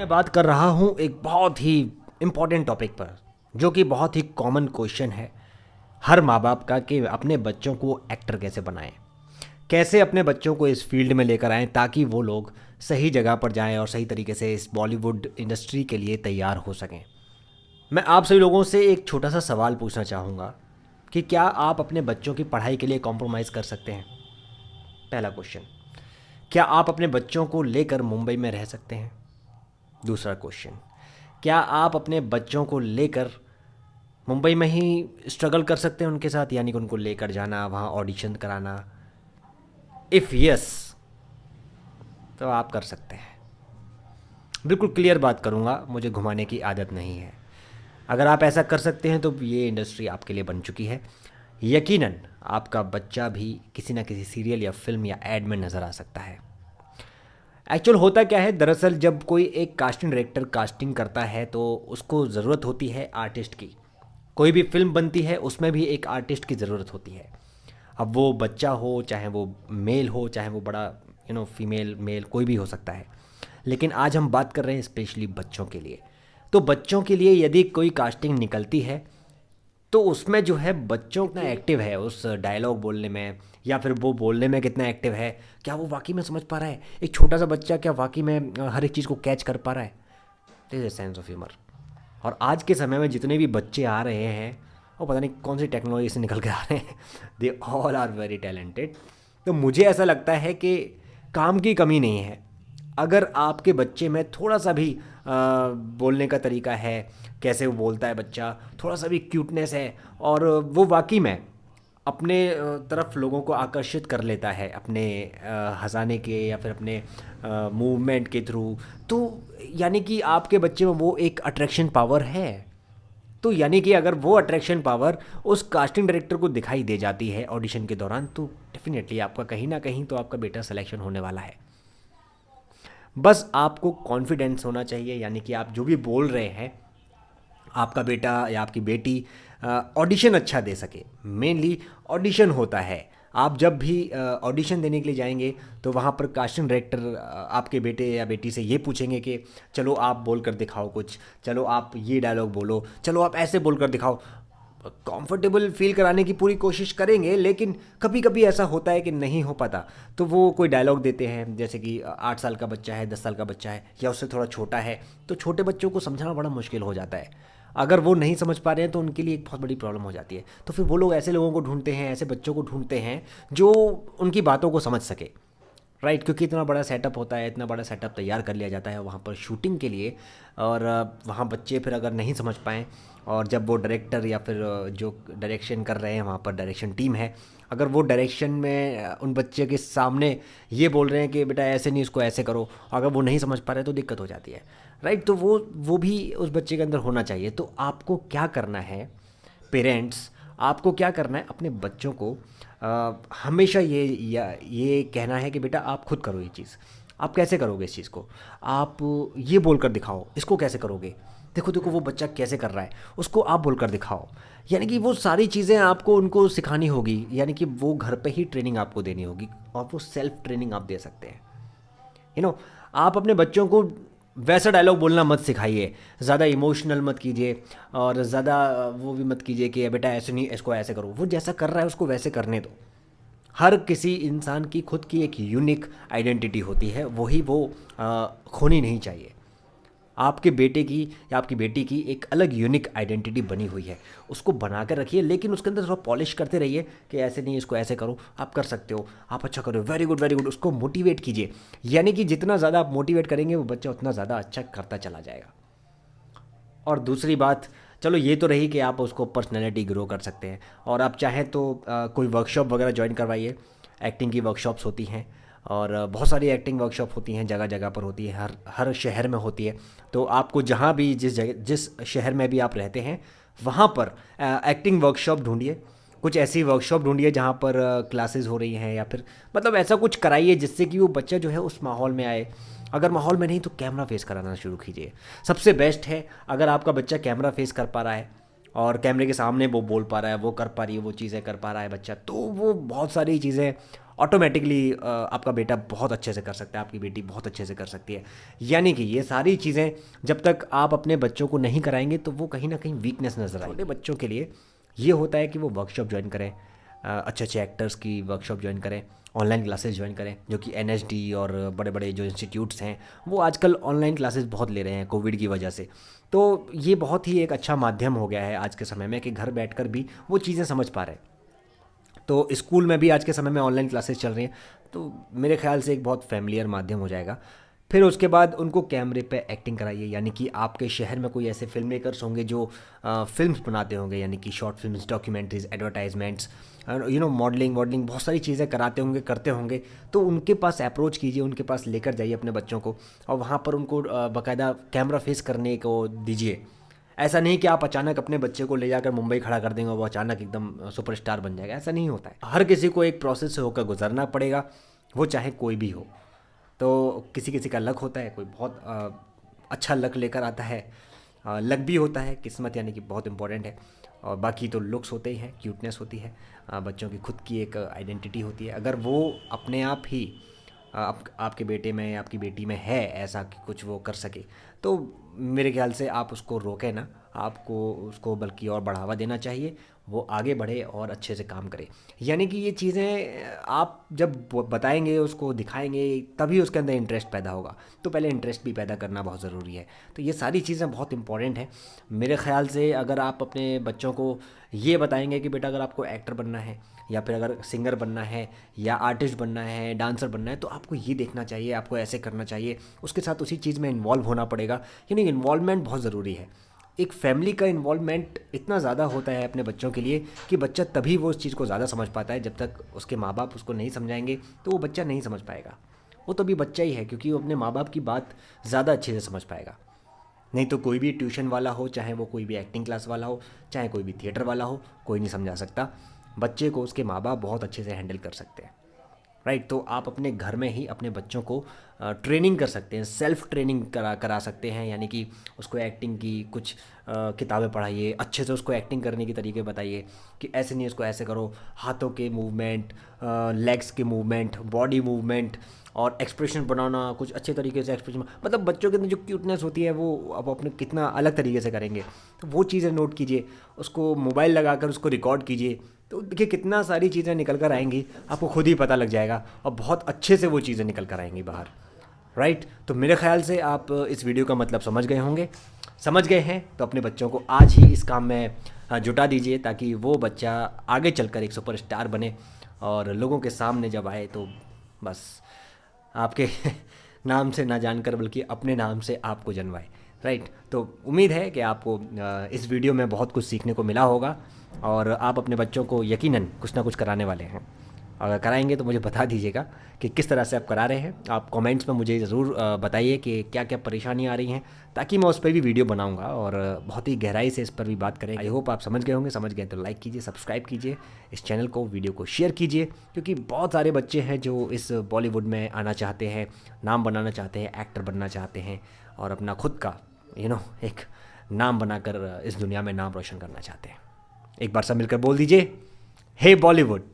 मैं बात कर रहा हूँ एक बहुत ही इम्पॉर्टेंट टॉपिक पर, जो कि बहुत ही कॉमन क्वेश्चन है हर माँ बाप का कि अपने बच्चों को एक्टर कैसे बनाएं, कैसे अपने बच्चों को इस फील्ड में लेकर आएं ताकि वो लोग सही जगह पर जाएं और सही तरीके से इस बॉलीवुड इंडस्ट्री के लिए तैयार हो सकें। मैं आप सभी लोगों से एक छोटा सा सवाल पूछना चाहूँगा कि क्या आप अपने बच्चों की पढ़ाई के लिए कॉम्प्रोमाइज़ कर सकते हैं? पहला क्वेश्चन। क्या आप अपने बच्चों को लेकर मुंबई में रह सकते हैं? दूसरा क्वेश्चन। क्या आप अपने बच्चों को लेकर मुंबई में ही स्ट्रगल कर सकते हैं उनके साथ, यानी कि उनको लेकर जाना, वहाँ ऑडिशन कराना? इफ़ यस, तो आप कर सकते हैं। बिल्कुल क्लियर बात करूँगा, मुझे घुमाने की आदत नहीं है। अगर आप ऐसा कर सकते हैं तो ये इंडस्ट्री आपके लिए बन चुकी है। यकीनन आपका बच्चा भी किसी ना किसी सीरियल या फिल्म या एड में नज़र आ सकता है। एक्चुअल होता क्या है, दरअसल जब कोई एक कास्टिंग डायरेक्टर कास्टिंग करता है तो उसको ज़रूरत होती है आर्टिस्ट की। कोई भी फिल्म बनती है उसमें भी एक आर्टिस्ट की ज़रूरत होती है। अब वो बच्चा हो, चाहे वो मेल हो, चाहे वो बड़ा फीमेल मेल कोई भी हो सकता है। लेकिन आज हम बात कर रहे हैं स्पेशली बच्चों के लिए। तो बच्चों के लिए यदि कोई कास्टिंग निकलती है तो उसमें जो है बच्चों कितना एक्टिव है उस डायलॉग बोलने में, या फिर वो बोलने में कितना एक्टिव है, क्या वो वाकई में समझ पा रहा है, एक छोटा सा बच्चा क्या वाकई में हर एक चीज़ को कैच कर पा रहा है। This is sense of humour. और आज के समय में जितने भी बच्चे आ रहे हैं वो पता नहीं कौन सी टेक्नोलॉजी से निकल के आ रहे हैं, they all are very talented. तो मुझे ऐसा लगता है कि काम की कमी नहीं है। अगर आपके बच्चे में थोड़ा सा भी बोलने का तरीका है, कैसे वो बोलता है बच्चा, थोड़ा सा भी क्यूटनेस है और वो वाकई में अपने तरफ लोगों को आकर्षित कर लेता है अपने हंसाने के या फिर अपने मूवमेंट के थ्रू, तो यानी कि आपके बच्चे में वो एक अट्रैक्शन पावर है। तो यानी कि अगर वो अट्रैक्शन पावर उस कास्टिंग डायरेक्टर को दिखाई दे जाती है ऑडिशन के दौरान, तो डेफिनेटली आपका कहीं ना कहीं तो आपका बेटा सिलेक्शन होने वाला है। बस आपको कॉन्फिडेंस होना चाहिए, यानी कि आप जो भी बोल रहे हैं आपका बेटा या आपकी बेटी ऑडिशन अच्छा दे सके। मेनली ऑडिशन होता है। आप जब भी ऑडिशन देने के लिए जाएंगे तो वहाँ पर कास्टिंग डायरेक्टर आपके बेटे या बेटी से ये पूछेंगे कि चलो आप बोल कर दिखाओ कुछ, चलो आप ये डायलॉग बोलो, चलो आप ऐसे बोल कर दिखाओ। कंफर्टेबल फील कराने की पूरी कोशिश करेंगे, लेकिन कभी कभी ऐसा होता है कि नहीं हो पाता। तो वो कोई डायलॉग देते हैं, जैसे कि 8 साल का बच्चा है, 10 साल का बच्चा है या उससे थोड़ा छोटा है, तो छोटे बच्चों को समझाना बड़ा मुश्किल हो जाता है। अगर वो नहीं समझ पा रहे हैं तो उनके लिए एक बहुत बड़ी प्रॉब्लम हो जाती है। तो फिर वो लोग ऐसे लोगों को ढूंढते हैं, ऐसे बच्चों को ढूंढते हैं जो उनकी बातों को समझ सके। राइट, क्योंकि इतना बड़ा सेटअप होता है, इतना बड़ा सेटअप तैयार कर लिया जाता है वहाँ पर शूटिंग के लिए। और वहाँ बच्चे फिर अगर नहीं समझ पाएँ, और जब वो डायरेक्टर या फिर जो डायरेक्शन कर रहे हैं वहाँ पर डायरेक्शन टीम है, अगर वो डायरेक्शन में उन बच्चे के सामने ये बोल रहे हैं कि बेटा ऐसे नहीं, इसको ऐसे करो, अगर वो नहीं समझ पा रहे तो दिक्कत हो जाती है। राइट, तो वो भी उस बच्चे के अंदर होना चाहिए। तो आपको क्या करना है पेरेंट्स, आपको क्या करना है अपने बच्चों को हमेशा ये कहना है कि बेटा आप खुद करो ये चीज़। आप कैसे करोगे इस चीज़ को? आप ये बोल कर दिखाओ, इसको कैसे करोगे? देखो देखो वो बच्चा कैसे कर रहा है, उसको आप बोल कर दिखाओ। यानी कि वो सारी चीज़ें आपको उनको सिखानी होगी, यानी कि वो घर पे ही ट्रेनिंग आपको देनी होगी, और वो सेल्फ ट्रेनिंग आप दे सकते हैं। यू नो आप अपने बच्चों को वैसा डायलॉग बोलना मत सिखाइए, ज़्यादा इमोशनल मत कीजिए, और ज़्यादा वो भी मत कीजिए कि बेटा ऐसे नहीं, इसको ऐसे करो। वो जैसा कर रहा है उसको वैसे करने दो। हर किसी इंसान की खुद की एक यूनिक आइडेंटिटी होती है, वही वो खोनी नहीं चाहिए। आपके बेटे की या आपकी बेटी की एक अलग यूनिक आइडेंटिटी बनी हुई है, उसको बना कर रखिए, लेकिन उसके अंदर थोड़ा पॉलिश करते रहिए कि ऐसे नहीं, इसको ऐसे करो, आप कर सकते हो, आप अच्छा करो, वेरी गुड वेरी गुड। उसको मोटिवेट कीजिए, यानी कि जितना ज़्यादा आप मोटिवेट करेंगे वो बच्चा उतना ज़्यादा अच्छा करता चला जाएगा। और दूसरी बात, चलो ये तो रही कि आप उसको पर्सनैलिटी ग्रो कर सकते हैं, और आप चाहें तो कोई वर्कशॉप वगैरह ज्वाइन करवाइए। एक्टिंग की वर्कशॉप्स होती हैं, और बहुत सारी एक्टिंग वर्कशॉप होती हैं, जगह जगह पर होती है, हर हर शहर में होती है। तो आपको जहाँ भी जिस शहर में भी आप रहते हैं वहाँ पर एक्टिंग वर्कशॉप ढूंढिए। कुछ ऐसी वर्कशॉप ढूंढिए जहाँ पर क्लासेस हो रही हैं, या फिर मतलब ऐसा कुछ कराइए जिससे कि वो बच्चा जो है उस माहौल में आए। अगर माहौल में नहीं तो कैमरा फेस कराना शुरू कीजिए, सबसे बेस्ट है। अगर आपका बच्चा कैमरा फेस कर पा रहा है और कैमरे के सामने वो बोल पा रहा है, वो कर पा रही है, वो चीज़ें कर पा रहा है बच्चा, तो वो बहुत सारी चीज़ें ऑटोमेटिकली आपका बेटा बहुत अच्छे से कर सकता है, आपकी बेटी बहुत अच्छे से कर सकती है। यानी कि ये सारी चीज़ें जब तक आप अपने बच्चों को नहीं कराएंगे तो वो कहीं ना कहीं वीकनेस नज़र आएगी। छोटे बच्चों के लिए ये होता है कि वो वर्कशॉप ज्वाइन करें, अच्छे अच्छे एक्टर्स की वर्कशॉप ज्वाइन करें, ऑनलाइन क्लासेस ज्वाइन करें, जो कि एनएसडी और बड़े बड़े जो इंस्टीट्यूट्स हैं वो आजकल ऑनलाइन क्लासेस बहुत ले रहे हैं कोविड की वजह से। तो ये बहुत ही एक अच्छा माध्यम हो गया है आज के समय में कि घर बैठकर भी वो चीज़ें समझ पा रहे हैं। तो स्कूल में भी आज के समय में ऑनलाइन क्लासेस चल रही हैं, तो मेरे ख्याल से एक बहुत फैमिलियर माध्यम हो जाएगा। फिर उसके बाद उनको कैमरे पे एक्टिंग कराइए, यानी कि आपके शहर में कोई ऐसे फिल्म मेकर्स होंगे जो फिल्म्स बनाते होंगे, यानी कि short films, documentaries, advertisements, modelling वॉडलिंग बहुत सारी चीज़ें कराते होंगे, करते होंगे। तो उनके पास अप्रोच कीजिए, उनके पास लेकर जाइए अपने बच्चों को और वहाँ पर उनको बाकायदा कैमरा फेस करने को दीजिए। ऐसा नहीं कि आप अचानक अपने बच्चे को ले जाकर मुंबई खड़ा कर देंगे और वो अचानक एकदम सुपरस्टार बन जाएगा, ऐसा नहीं होता है। हर किसी को एक प्रोसेस से होकर गुजरना पड़ेगा, वो चाहे कोई भी हो। तो किसी किसी का लक होता है, कोई बहुत अच्छा लक लेकर आता है, लक भी होता है, किस्मत यानी कि बहुत इंपॉर्टेंट है। और बाकी तो लुक्स होते ही हैं, क्यूटनेस होती है, बच्चों की खुद की एक आइडेंटिटी होती है। अगर वो अपने आप ही आपके बेटे में, आपकी बेटी में है ऐसा कि कुछ वो कर सके, तो मेरे ख्याल से आप उसको रोकें ना, आपको उसको बल्कि और बढ़ावा देना चाहिए, वो आगे बढ़े और अच्छे से काम करे। यानी कि ये चीज़ें आप जब बताएंगे, उसको दिखाएंगे, तभी उसके अंदर इंटरेस्ट पैदा होगा। तो पहले इंटरेस्ट भी पैदा करना बहुत ज़रूरी है। तो ये सारी चीज़ें बहुत इंपॉर्टेंट हैं मेरे ख्याल से। अगर आप अपने बच्चों को ये बताएंगे कि बेटा अगर आपको एक्टर बनना है, या फिर अगर सिंगर बनना है, या आर्टिस्ट बनना है, डांसर बनना है, तो आपको ये देखना चाहिए, आपको ऐसे करना चाहिए, उसके साथ उसी चीज़ में इन्वॉल्व होना पड़ेगा। यानी इन्वॉल्वमेंट बहुत ज़रूरी है। एक फैमिली का इन्वॉल्वमेंट इतना ज़्यादा होता है अपने बच्चों के लिए कि बच्चा तभी वो उस चीज़ को ज़्यादा समझ पाता है। जब तक उसके माँ बाप उसको नहीं समझाएंगे तो वो बच्चा नहीं समझ पाएगा। वो तो भी बच्चा ही है, क्योंकि वो अपने माँ बाप की बात ज़्यादा अच्छे से समझ पाएगा। नहीं तो कोई भी ट्यूशन वाला हो, चाहे वो कोई भी एक्टिंग क्लास वाला हो, चाहे कोई भी थिएटर वाला हो, कोई नहीं समझा सकता। बच्चे को उसके माँ बाप बहुत अच्छे से हैंडल कर सकते हैं, राइट। तो आप अपने घर में ही अपने बच्चों को ट्रेनिंग कर सकते हैं, सेल्फ ट्रेनिंग करा सकते हैं। यानी कि उसको एक्टिंग की कुछ किताबें पढ़ाइए, अच्छे से उसको एक्टिंग करने के तरीके बताइए कि ऐसे नहीं, इसको ऐसे करो, हाथों के मूवमेंट, लेग्स के मूवमेंट, बॉडी मूवमेंट और एक्सप्रेशन बनाना, कुछ अच्छे तरीके से एक्सप्रेशन, मतलब बच्चों के अंदर जो क्यूटनेस होती है वो अब अपने कितना अलग तरीके से करेंगे, तो वो चीज़ें नोट कीजिए। उसको मोबाइल लगाकर उसको रिकॉर्ड कीजिए, तो देखिए कितना सारी चीज़ें निकल कर आएंगी, आपको खुद ही पता लग जाएगा और बहुत अच्छे से वो चीज़ें निकल कर आएंगी बाहर, राइट। तो मेरे ख्याल से आप इस वीडियो का मतलब समझ गए होंगे। समझ गए हैं तो अपने बच्चों को आज ही इस काम में जुटा दीजिए, ताकि वो बच्चा आगे चलकर एक सुपरस्टार बने और लोगों के सामने जब आए तो बस आपके नाम से ना जानकर बल्कि अपने नाम से आपको जनवाए, राइट। तो उम्मीद है कि आपको इस वीडियो में बहुत कुछ सीखने को मिला होगा और आप अपने बच्चों को यकीनन कुछ ना कुछ कराने वाले हैं। अगर कराएंगे तो मुझे बता दीजिएगा कि किस तरह से आप करा रहे हैं। आप कमेंट्स में मुझे ज़रूर बताइए कि क्या क्या परेशानियाँ आ रही हैं, ताकि मैं उस पर भी वीडियो बनाऊंगा और बहुत ही गहराई से इस पर भी बात करें। आई होप आप समझ गए होंगे। समझ गए तो लाइक कीजिए, सब्सक्राइब कीजिए इस चैनल को, वीडियो को शेयर कीजिए, क्योंकि बहुत सारे बच्चे हैं जो इस बॉलीवुड में आना चाहते हैं, नाम बनाना चाहते हैं, एक्टर बनना चाहते हैं और अपना खुद का एक नाम बनाकर इस दुनिया में नाम रोशन करना चाहते हैं। एक बार सब मिलकर बोल दीजिए, हे बॉलीवुड।